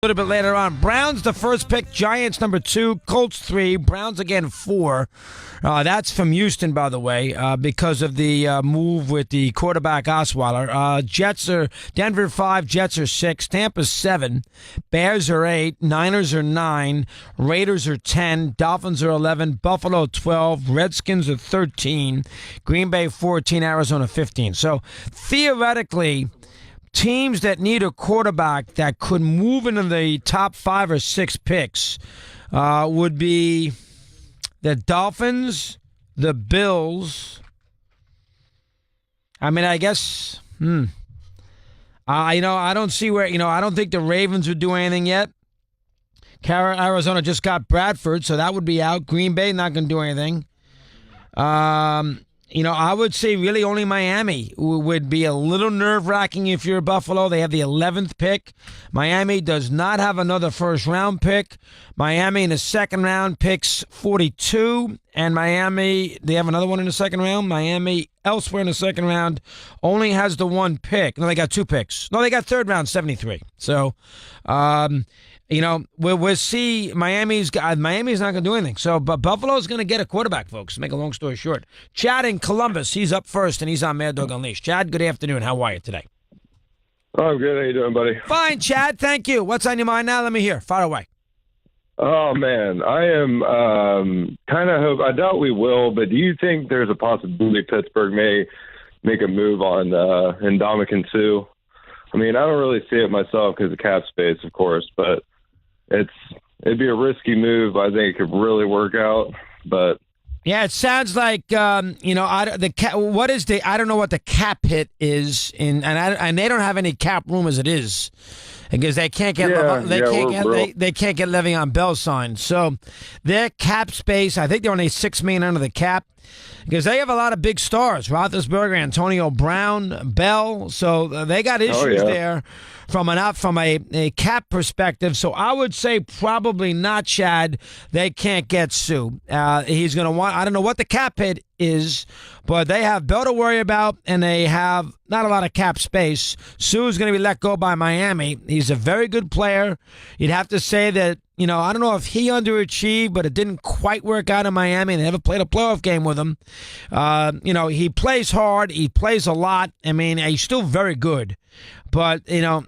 A little bit later on. Browns the first pick, Giants number 2, Colts 3, Browns again 4. That's from Houston, by the way, because of the move with the quarterback Osweiler. Jets are Denver 5, Jets are 6, Tampa 7, Bears are 8, Niners are 9, Raiders are 10, Dolphins are 11, Buffalo 12, Redskins are 13, Green Bay 14, Arizona 15. So theoretically, teams that need a quarterback that could move into the top 5 or 6 picks would be the Dolphins, the Bills. I mean, I guess, I don't see where, I don't think the Ravens would do anything yet. Arizona just got Bradford, so that would be out. Green Bay not going to do anything. I would say really only Miami would be a little nerve-wracking if you're Buffalo. They have the 11th pick. Miami does not have another first-round pick. Miami in the second round picks 42. And Miami, they have another one in the second round. Miami elsewhere in the second round only has the 1 pick. No, they got 2 picks. No, they got third round 73. So, we'll see. Miami's not going to do anything. So, but Buffalo's going to get a quarterback, folks. To make a long story short. Chad in Columbus, he's up first, and he's on Mad Dog Unleashed. Chad, good afternoon. How are you today? Oh, I'm good. How you doing, buddy? Fine, Chad. Thank you. What's on your mind now? Let me hear. Fire away. Oh, man. I am kind of hope. I doubt we will, but do you think there's a possibility Pittsburgh may make a move on Ndamukong Suh? I mean, I don't really see it myself because of cap space, of course, but it'd be a risky move. I think it could really work out, but yeah, it sounds like I don't know what the cap hit is and they don't have any cap room as it is because they can't get they can't get Le'Veon Bell signed. So their cap space, I think they're only $6 million under the cap. Because they have a lot of big stars, Roethlisberger, Antonio Brown, Bell. So they got issues there from a cap perspective. So I would say probably not, Chad. They can't get Suh. He's going to want, I don't know what the cap hit is, but they have Bell to worry about, and they have not a lot of cap space. Suh is going to be let go by Miami. He's a very good player. You'd have to say that, I don't know if he underachieved, but it didn't quite work out in Miami. They never played a playoff game with him. He plays hard. He plays a lot. I mean, he's still very good. But, he'd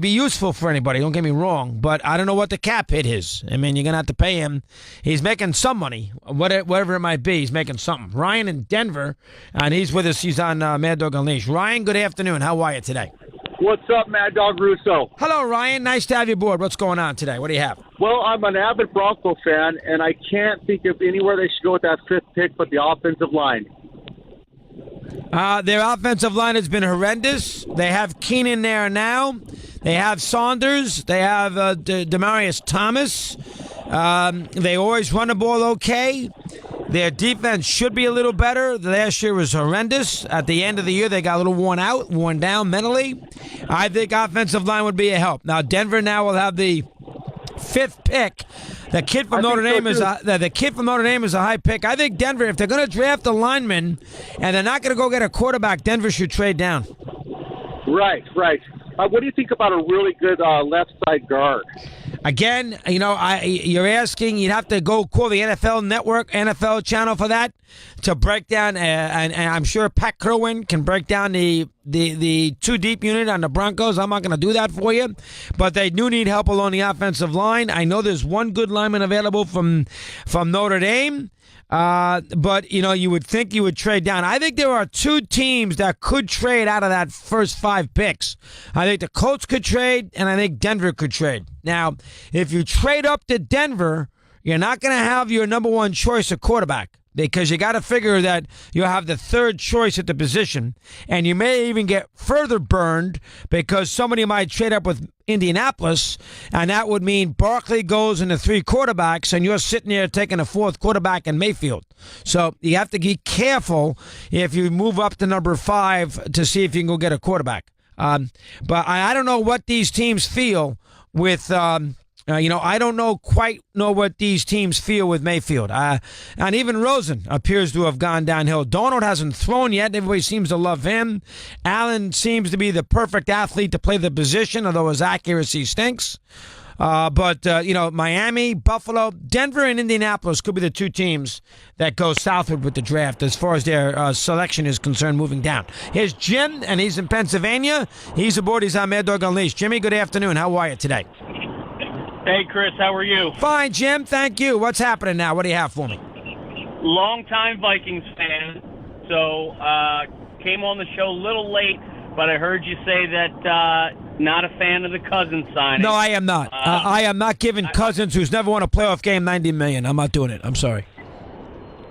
be useful for anybody. Don't get me wrong. But I don't know what the cap hit is. I mean, you're going to have to pay him. He's making some money, whatever it might be. He's making something. Ryan in Denver, and he's with us. He's on Mad Dog Unleashed. Ryan, good afternoon. How are you today? What's up, Mad Dog Russo? Hello, Ryan. Nice to have you aboard. What's going on today? What do you have? Well, I'm an avid Bronco fan, and I can't think of anywhere they should go with that 5th pick but the offensive line. Their offensive line has been horrendous. They have Keenum there now. They have Saunders. They have Demaryius Thomas. They always run the ball okay. Their defense should be a little better. Last year was horrendous. At the end of the year, they got a little worn down mentally. I think offensive line would be a help. Now, Denver now will have the 5th pick. The kid from Notre Dame is a high pick. I think Denver, if they're going to draft a lineman and they're not going to go get a quarterback, Denver should trade down. Right. What do you think about a really good left side guard? Again, you're asking, you'd have to go call the NFL Network, NFL channel for that to break down, and I'm sure Pat Kerwin can break down the 2-deep unit on the Broncos. I'm not going to do that for you, but they do need help along the offensive line. I know there's one good lineman available from Notre Dame. But, you would think you would trade down. I think there are 2 teams that could trade out of that first 5 picks. I think the Colts could trade, and I think Denver could trade. Now, if you trade up to Denver, you're not going to have your number 1 choice of quarterback because you got to figure that you'll have the 3rd choice at the position, and you may even get further burned because somebody might trade up with Indianapolis, and that would mean Barkley goes into 3 quarterbacks, and you're sitting there taking a 4th quarterback in Mayfield. So you have to be careful if you move up to number 5 to see if you can go get a quarterback. But I don't know what these teams feel with I don't quite know what these teams feel with Mayfield. And even Rosen appears to have gone downhill. Donald hasn't thrown yet. Everybody seems to love him. Allen seems to be the perfect athlete to play the position, although his accuracy stinks. But Miami, Buffalo, Denver, and Indianapolis could be the two teams that go southward with the draft as far as their selection is concerned moving down. Here's Jim, and he's in Pennsylvania. He's aboard. He's on Mad Dog Unleashed. Jimmy, good afternoon. How are you today? Hey, Chris, how are you? Fine, Jim. Thank you. What's happening now? What do you have for me? Long-time Vikings fan. So, came on the show a little late, but I heard you say that not a fan of the Cousins signing. No, I am not. I am not giving Cousins, who's never won a playoff game, $90 million. I'm not doing it. I'm sorry.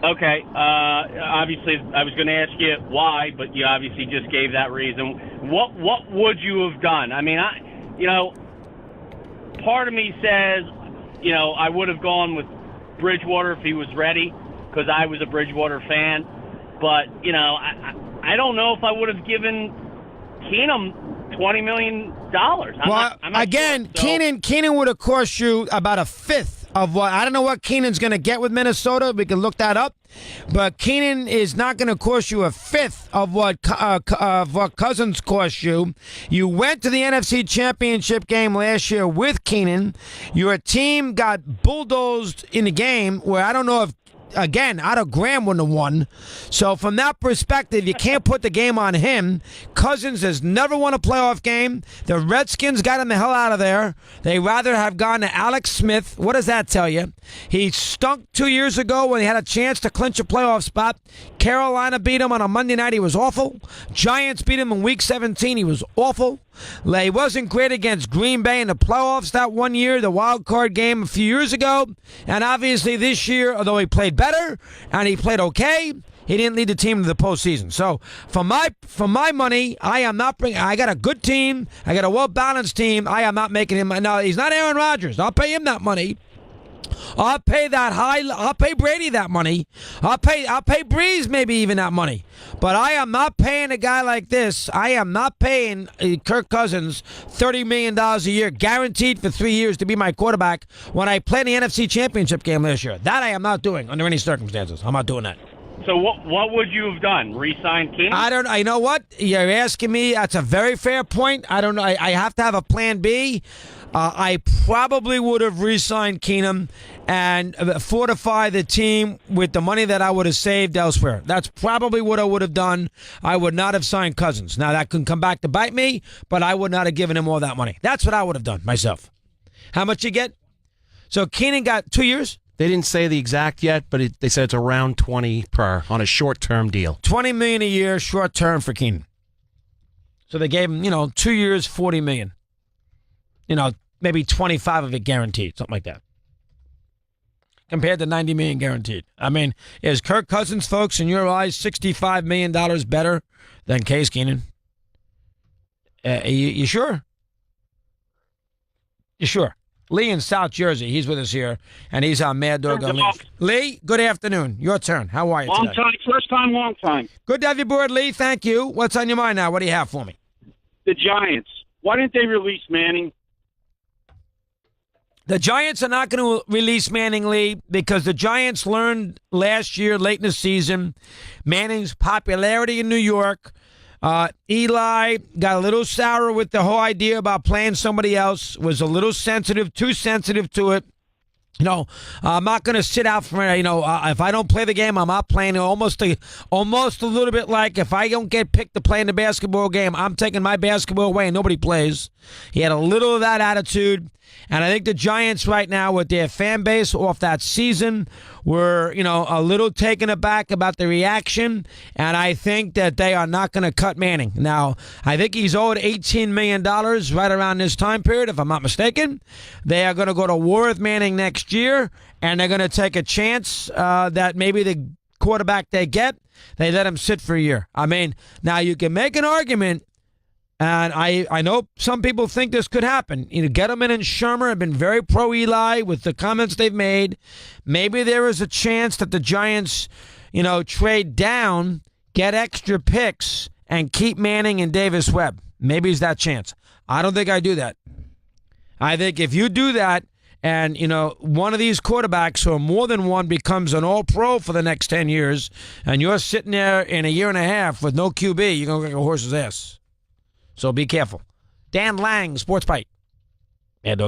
Okay. Obviously, I was going to ask you why, but you obviously just gave that reason. What would you have done? I mean, part of me says, I would have gone with Bridgewater if he was ready, because I was a Bridgewater fan. But, I don't know if I would have given Keenum $20 million. Keenan would have cost you about a fifth of what, I don't know what Keenan's going to get with Minnesota. We can look that up. But Keenan is not going to cost you a fifth of what Cousins cost you. You went to the NFC Championship game last year with Keenan. Your team got bulldozed in the game where I don't know if, again, Otto Graham wouldn't have won. So from that perspective, you can't put the game on him. Cousins has never won a playoff game. The Redskins got him the hell out of there. They rather have gone to Alex Smith. What does that tell you? He stunk 2 years ago when he had a chance to clinch a playoff spot. Carolina beat him on a Monday night. He was awful. Giants beat him in Week 17. He was awful. He wasn't great against Green Bay in the playoffs that one year, the wild card game a few years ago. And obviously this year, although he played better and he played okay, he didn't lead the team to the postseason. So for my money, I am not bringing. I got a good team. I got a well-balanced team. I am not making him. No, he's not Aaron Rodgers. I'll pay him that money. I'll pay Brady that money. I'll pay Breeze maybe even that money. But I am not paying a guy like this. I am not paying Kirk Cousins $30 million a year guaranteed for 3 years to be my quarterback when I played in the NFC Championship game last year. That I am not doing under any circumstances. I'm not doing that. So what would you have done? Re-sign Keenum? I don't. You know what? You're asking me. That's a very fair point. I don't know. I have to have a plan B. I probably would have re-signed Keenum and fortify the team with the money that I would have saved elsewhere. That's probably what I would have done. I would not have signed Cousins. Now, that can come back to bite me, but I would not have given him all that money. That's what I would have done myself. How much you get? So Keenan got 2 years? They didn't say the exact yet, but they said it's around 20 per on a short-term deal. $20 million a year, short-term for Keenan. So they gave him, 2 years, $40 million. Maybe 25 of it guaranteed, something like that. Compared to $90 million guaranteed. I mean, is Kirk Cousins, folks, in your eyes, $65 million better than Case Keenum? You sure? You sure? Lee in South Jersey, he's with us here, and he's on Mad Dog Unleashed. Lee, good afternoon. Your turn. How are you today? Long time, first time, long time. Good to have you aboard, Lee. Thank you. What's on your mind now? What do you have for me? The Giants. Why didn't they release Manning? The Giants are not going to release Manning, Lee, because the Giants learned last year, late in the season, Manning's popularity in New York. Eli got a little sour with the whole idea about playing somebody else, was a little sensitive, too sensitive to it. I'm not going to sit out for, if I don't play the game, I'm not playing it. Almost a little bit like if I don't get picked to play in the basketball game, I'm taking my basketball away and nobody plays. He had a little of that attitude. And I think the Giants right now with their fan base off that season were, a little taken aback about the reaction. And I think that they are not going to cut Manning. Now, I think he's owed $18 million right around this time period, if I'm not mistaken. They are going to go to war with Manning next year. And they're going to take a chance that maybe the quarterback they get, they let him sit for a year. I mean, now you can make an argument. And I know some people think this could happen. Gettleman and Shermer have been very pro-Eli with the comments they've made. Maybe there is a chance that the Giants, trade down, get extra picks, and keep Manning and Davis Webb. Maybe it's that chance. I don't think I do that. I think if you do that And, one of these quarterbacks or more than one becomes an all-pro for the next 10 years, and you're sitting there in a year and a half with no QB, you're going to look like a horse's ass. So be careful. Dan Lang, Sports Bite. Mad Dog.